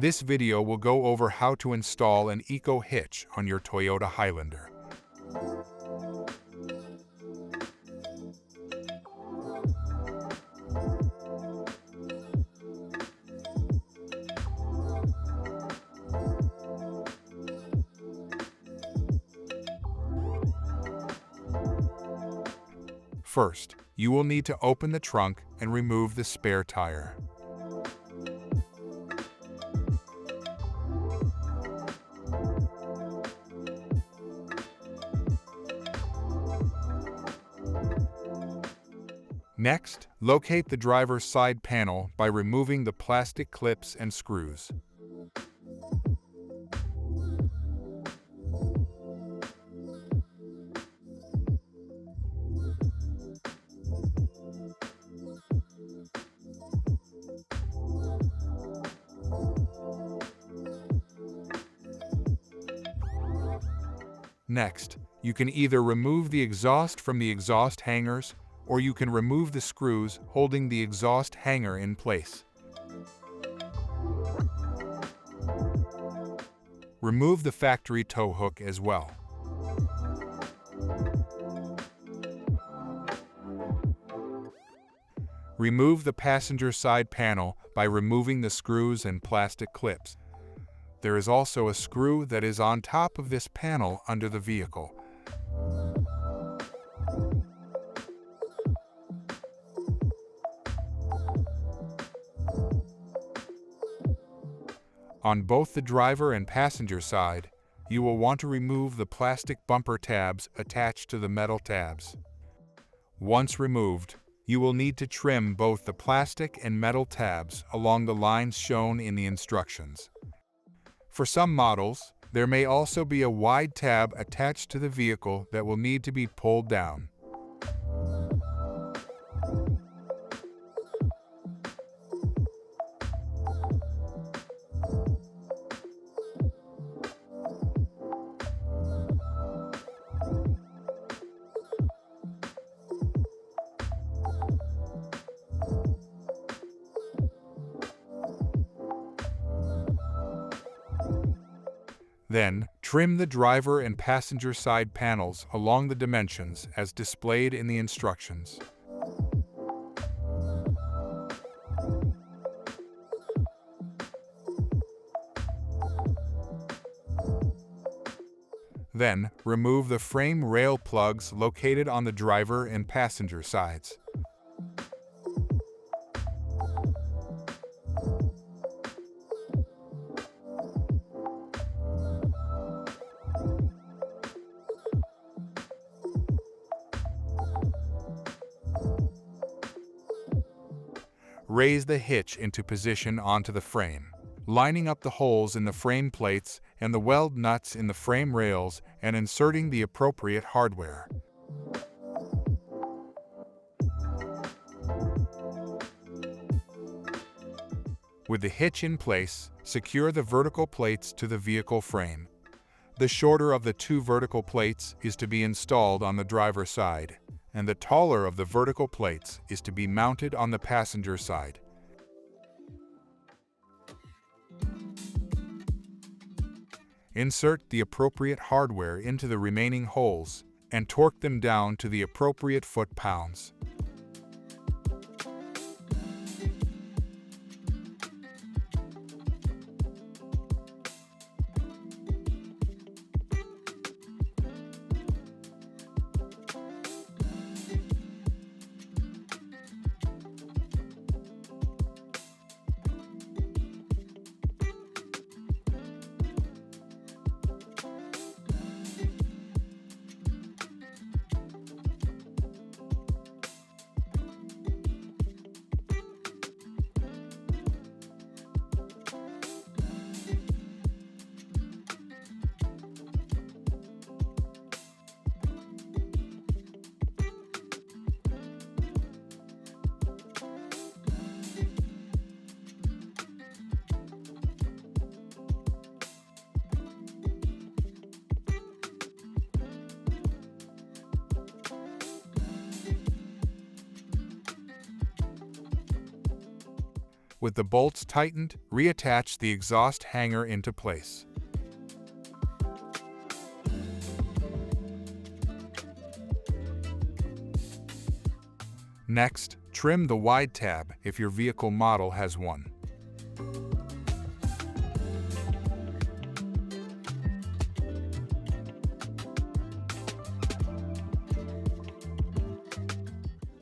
This video will go over how to install an EcoHitch on your Toyota Highlander. First, you will need to open the trunk and remove the spare tire. Next, locate the driver's side panel by removing the plastic clips and screws. Next, you can either remove the exhaust from the exhaust hangers, or you can remove the screws holding the exhaust hanger in place. Remove the factory tow hook as well. Remove the passenger side panel by removing the screws and plastic clips. There is also a screw that is on top of this panel under the vehicle. On both the driver and passenger side, you will want to remove the plastic bumper tabs attached to the metal tabs. Once removed, you will need to trim both the plastic and metal tabs along the lines shown in the instructions. For some models, there may also be a wide tab attached to the vehicle that will need to be pulled down. Then, trim the driver and passenger side panels along the dimensions as displayed in the instructions. Then, remove the frame rail plugs located on the driver and passenger sides. Raise the hitch into position onto the frame, lining up the holes in the frame plates and the weld nuts in the frame rails and inserting the appropriate hardware. With the hitch in place, secure the vertical plates to the vehicle frame. The shorter of the two vertical plates is to be installed on the driver's side, and the taller of the vertical plates is to be mounted on the passenger side. Insert the appropriate hardware into the remaining holes and torque them down to the appropriate foot-pounds. With the bolts tightened, reattach the exhaust hanger into place. Next, trim the wide tab if your vehicle model has one.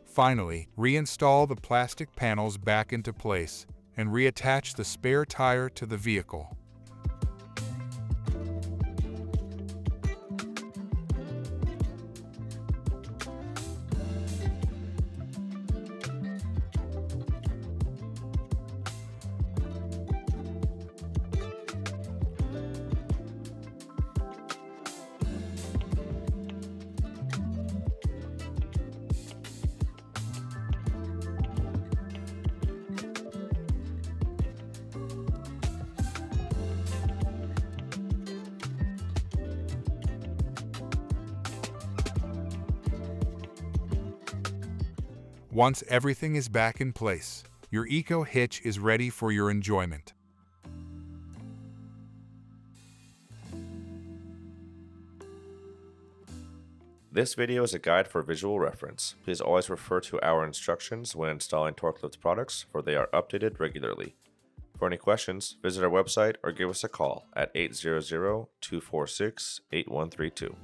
Finally, reinstall the plastic panels back into place and reattach the spare tire to the vehicle. Once everything is back in place, your EcoHitch is ready for your enjoyment. This video is a guide for visual reference. Please always refer to our instructions when installing TorqueLift products, for they are updated regularly. For any questions, visit our website or give us a call at 800-246-8132.